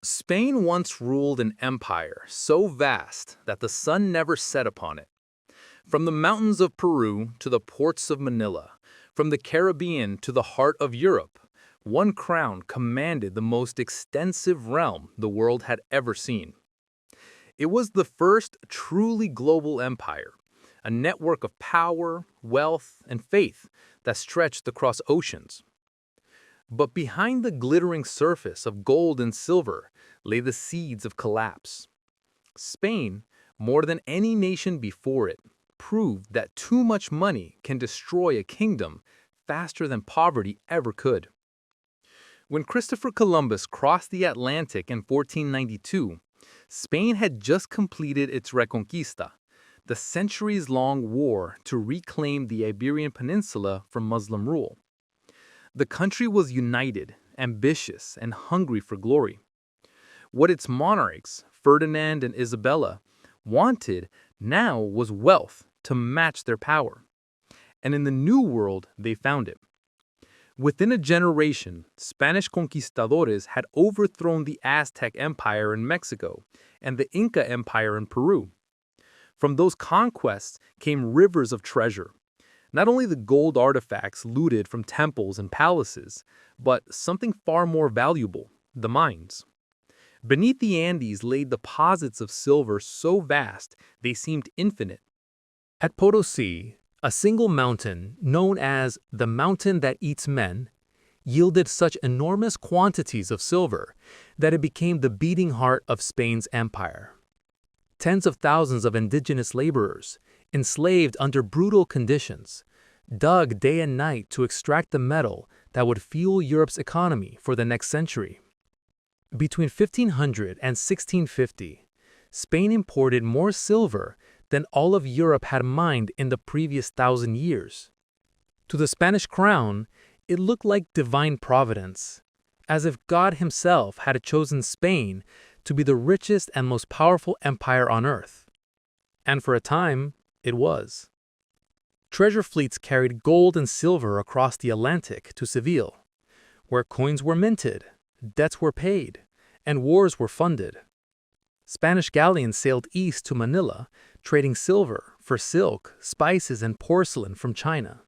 Spain once ruled an empire so vast that the sun never set upon it. From the mountains of Peru to the ports of Manila, from the Caribbean to the heart of Europe, one crown commanded the most extensive realm the world had ever seen. It was the first truly global empire, a network of power, wealth, and faith that stretched across oceans. But behind the glittering surface of gold and silver lay the seeds of collapse. Spain, more than any nation before it, proved that too much money can destroy a kingdom faster than poverty ever could. When Christopher Columbus crossed the Atlantic in 1492, Spain had just completed its Reconquista, the centuries-long war to reclaim the Iberian Peninsula from Muslim rule. The country was united, ambitious, and hungry for glory. What its monarchs, Ferdinand and Isabella, wanted now was wealth to match their power. And in the New World, they found it. Within a generation, Spanish conquistadores had overthrown the Aztec Empire in Mexico and the Inca Empire in Peru. From those conquests came rivers of treasure. Not only the gold artifacts looted from temples and palaces, but something far more valuable, the mines. Beneath the Andes lay deposits of silver so vast they seemed infinite. At Potosí, a single mountain, known as the mountain that eats men, yielded such enormous quantities of silver that it became the beating heart of Spain's empire. Tens of thousands of indigenous laborers, enslaved under brutal conditions, dug day and night to extract the metal that would fuel Europe's economy for the next century. Between 1500 and 1650, Spain imported more silver than all of Europe had mined in the previous 1,000 years. To the Spanish crown, it looked like divine providence, as if God himself had chosen Spain to be the richest and most powerful empire on earth. And for a time, it was. Treasure fleets carried gold and silver across the Atlantic to Seville, where coins were minted, debts were paid, and wars were funded. Spanish galleons sailed east to Manila, trading silver for silk, spices, and porcelain from China.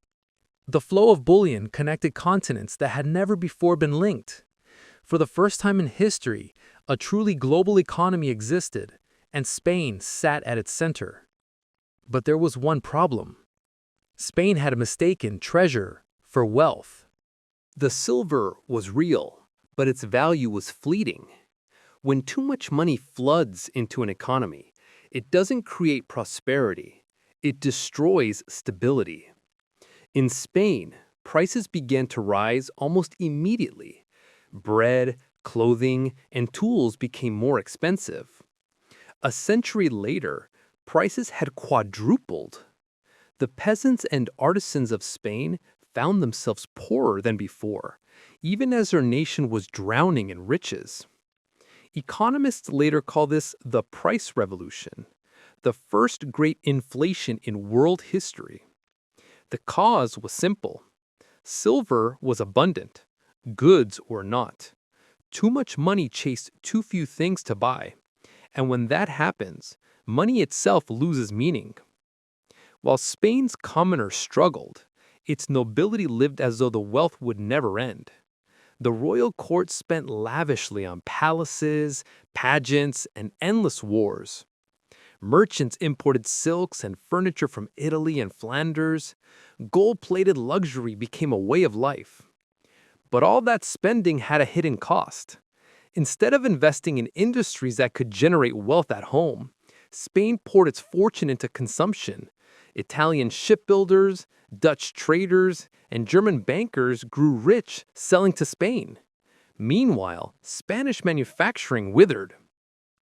The flow of bullion connected continents that had never before been linked. For the first time in history, a truly global economy existed, and Spain sat at its center. But there was one problem. Spain had mistaken treasure for wealth. The silver was real, but its value was fleeting. When too much money floods into an economy, it doesn't create prosperity, it destroys stability. In Spain, prices began to rise almost immediately. Bread, clothing, and tools became more expensive. A century later, prices had quadrupled. The peasants and artisans of Spain found themselves poorer than before, even as their nation was drowning in riches. Economists later call this the price revolution, the first great inflation in world history. The cause was simple. Silver was abundant, goods were not. Too much money chased too few things to buy, and when that happens, money itself loses meaning. While Spain's commoners struggled, its nobility lived as though the wealth would never end. The royal court spent lavishly on palaces, pageants, and endless wars. Merchants imported silks and furniture from Italy and Flanders. Gold-plated luxury became a way of life. But all that spending had a hidden cost. Instead of investing in industries that could generate wealth at home, Spain poured its fortune into consumption. Italian shipbuilders, Dutch traders, and German bankers grew rich selling to Spain. Meanwhile, Spanish manufacturing withered.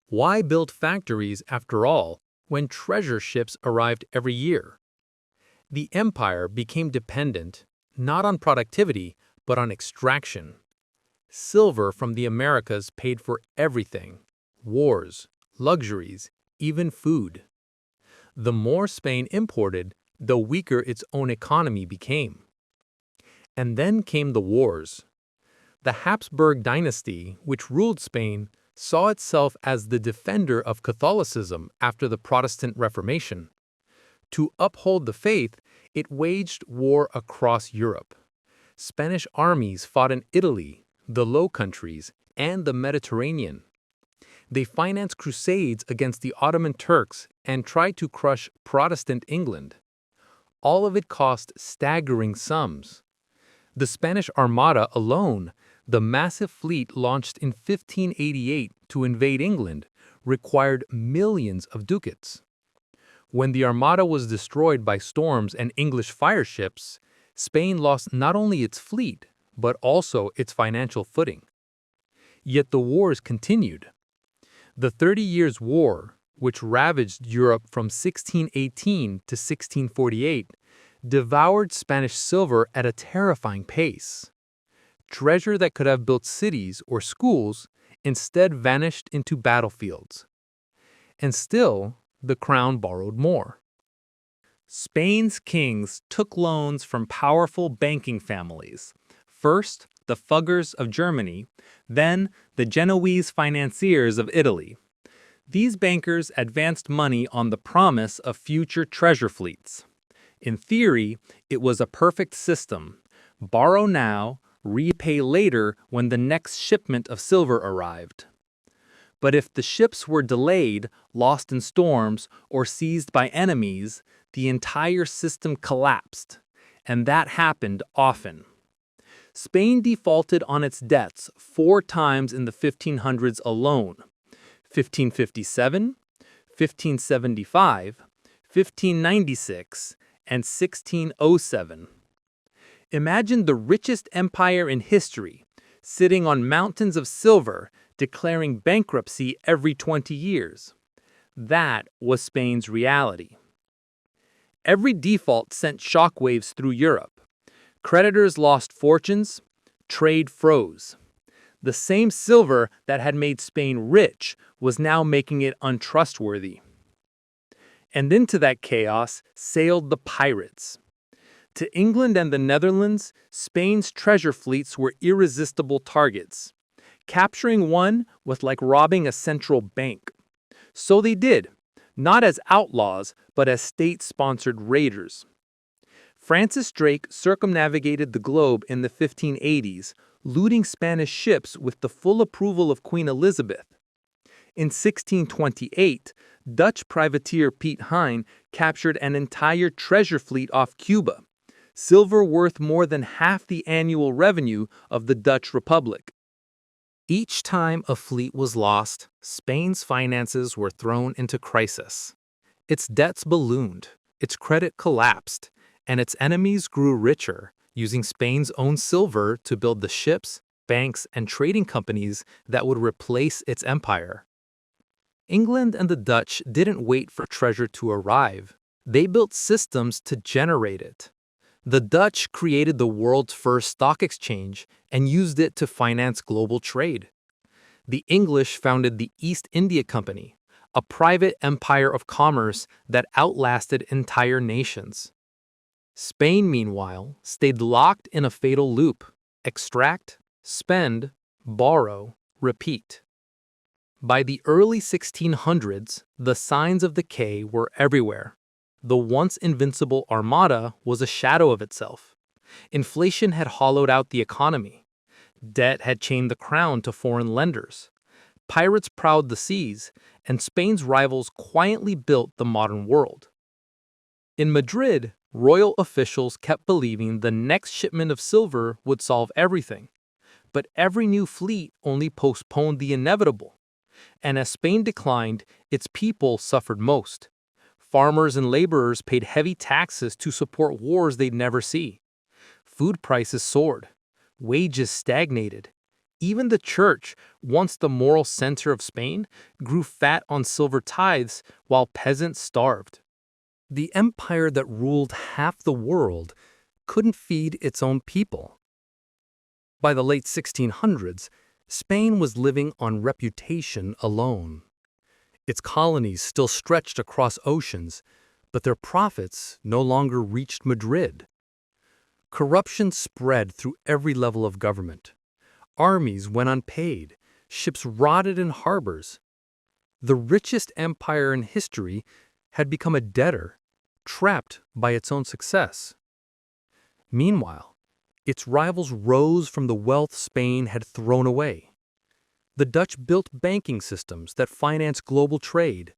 Why build factories, after all, when treasure ships arrived every year? The empire became dependent not on productivity, but on extraction. Silver from the Americas paid for everything: wars, luxuries, even food. The more Spain imported, the weaker its own economy became. And then came the wars. The Habsburg dynasty, which ruled Spain, saw itself as the defender of Catholicism after the Protestant Reformation. To uphold the faith, it waged war across Europe. Spanish armies fought in Italy, the Low Countries, and the Mediterranean. They financed crusades against the Ottoman Turks and tried to crush Protestant England. All of it cost staggering sums. The Spanish Armada alone, the massive fleet launched in 1588 to invade England, required millions of ducats. When the Armada was destroyed by storms and English fire ships, Spain lost not only its fleet, but also its financial footing. Yet the wars continued. The 30 Years' War, which ravaged Europe from 1618 to 1648, devoured Spanish silver at a terrifying pace. Treasure that could have built cities or schools instead vanished into battlefields. And still, the crown borrowed more. Spain's kings took loans from powerful banking families. First, the Fuggers of Germany, then the Genoese financiers of Italy. These bankers advanced money on the promise of future treasure fleets. In theory, it was a perfect system. Borrow now, repay later when the next shipment of silver arrived. But if the ships were delayed, lost in storms, or seized by enemies, the entire system collapsed, and that happened often. Spain defaulted on its debts 4 times in the 1500s alone: 1557, 1575, 1596, and 1607. Imagine the richest empire in history, sitting on mountains of silver, declaring bankruptcy every 20 years. That was Spain's reality. Every default sent shockwaves through Europe. Creditors lost fortunes, trade froze. The same silver that had made Spain rich was now making it untrustworthy. And into that chaos sailed the pirates. To England and the Netherlands, Spain's treasure fleets were irresistible targets. Capturing one was like robbing a central bank. So they did, not as outlaws, but as state-sponsored raiders. Francis Drake circumnavigated the globe in the 1580s, looting Spanish ships with the full approval of Queen Elizabeth. In 1628, Dutch privateer Piet Hein captured an entire treasure fleet off Cuba, silver worth more than half the annual revenue of the Dutch Republic. Each time a fleet was lost, Spain's finances were thrown into crisis. Its debts ballooned, its credit collapsed, and its enemies grew richer, using Spain's own silver to build the ships, banks, and trading companies that would replace its empire. England and the Dutch didn't wait for treasure to arrive. They built systems to generate it. The Dutch created the world's first stock exchange and used it to finance global trade. The English founded the East India Company, a private empire of commerce that outlasted entire nations. Spain, meanwhile, stayed locked in a fatal loop: extract, spend, borrow, repeat. By the early 1600s, the signs of decay were everywhere. The once invincible Armada was a shadow of itself. Inflation had hollowed out the economy. Debt had chained the crown to foreign lenders. Pirates prowled the seas, and Spain's rivals quietly built the modern world. In Madrid, royal officials kept believing the next shipment of silver would solve everything. But every new fleet only postponed the inevitable. And as Spain declined, its people suffered most. Farmers and laborers paid heavy taxes to support wars they'd never see. Food prices soared. Wages stagnated. Even the church, once the moral center of Spain, grew fat on silver tithes while peasants starved. The empire that ruled half the world couldn't feed its own people. By the late 1600s, Spain was living on reputation alone. Its colonies still stretched across oceans, but their profits no longer reached Madrid. Corruption spread through every level of government. Armies went unpaid, Ships rotted in harbors. The richest empire in history had become a debtor, trapped by its own success. Meanwhile, its rivals rose from the wealth Spain had thrown away. The Dutch built banking systems that financed global trade.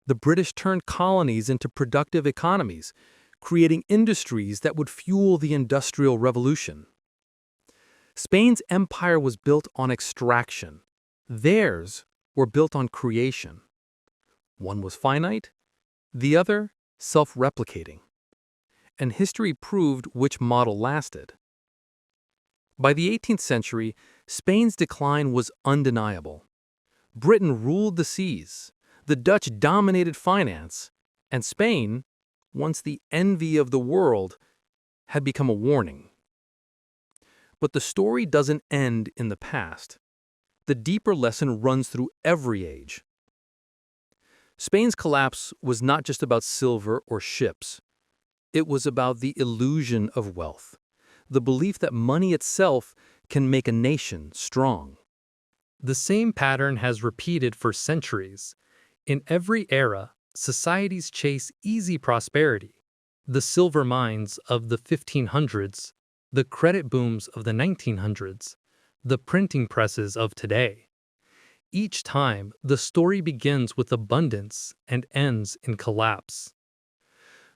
The British turned colonies into productive economies, creating industries that would fuel the Industrial Revolution. Spain's empire was built on extraction. Theirs were built on creation. One was finite, the other self-replicating. And history proved which model lasted. By the 18th century, Spain's decline was undeniable. Britain ruled the seas, the Dutch dominated finance, and Spain, once the envy of the world, had become a warning. But the story doesn't end in the past. The deeper lesson runs through every age. Spain's collapse was not just about silver or ships. It was about the illusion of wealth, the belief that money itself can make a nation strong. The same pattern has repeated for centuries. In every era, societies chase easy prosperity. The silver mines of the 1500s, the credit booms of the 1900s, the printing presses of today. Each time, the story begins with abundance and ends in collapse.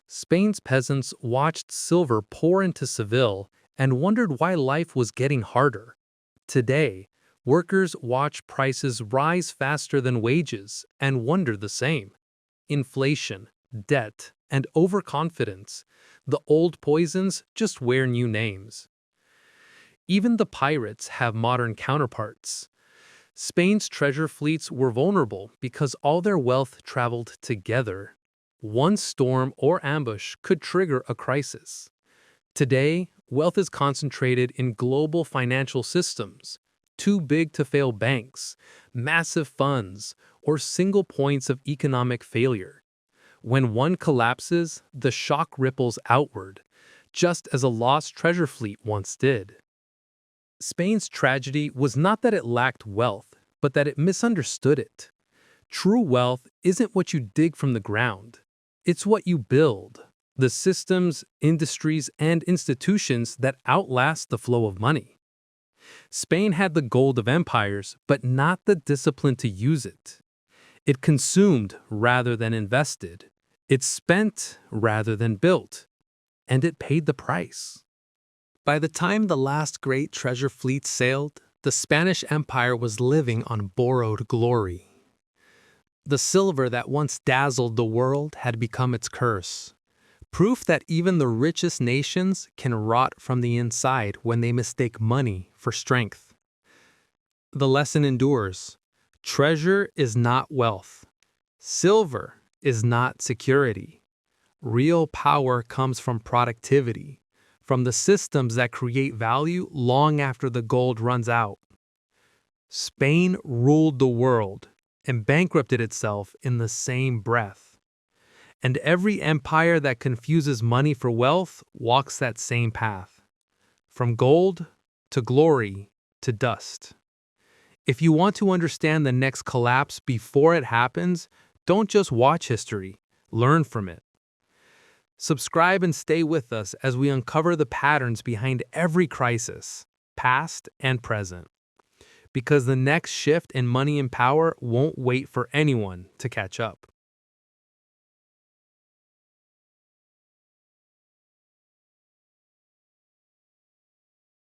Spain's peasants watched silver pour into Seville and wondered why life was getting harder. Today, workers watch prices rise faster than wages and wonder the same. Inflation, debt, and overconfidence, the old poisons just wear new names. Even the pirates have modern counterparts. Spain's treasure fleets were vulnerable because all their wealth traveled together. One storm or ambush could trigger a crisis. Today, wealth is concentrated in global financial systems, too big to fail banks, massive funds, or single points of economic failure. When one collapses, the shock ripples outward, just as a lost treasure fleet once did. Spain's tragedy was not that it lacked wealth, but that it misunderstood it. True wealth isn't what you dig from the ground. It's what you build, the systems, industries, and institutions that outlast the flow of money. Spain had the gold of empires, but not the discipline to use it. It consumed rather than invested. It spent rather than built. And it paid the price. By the time the last great treasure fleet sailed, the Spanish Empire was living on borrowed glory. The silver that once dazzled the world had become its curse. Proof that even the richest nations can rot from the inside when they mistake money for strength. The lesson endures. Treasure is not wealth. Silver is not security. Real power comes from productivity, from the systems that create value long after the gold runs out. Spain ruled the world and bankrupted itself in the same breath. And every empire that confuses money for wealth walks that same path. From gold to glory to dust. If you want to understand the next collapse before it happens, don't just watch history, learn from it. Subscribe and stay with us as we uncover the patterns behind every crisis, past and present. Because the next shift in money and power won't wait for anyone to catch up.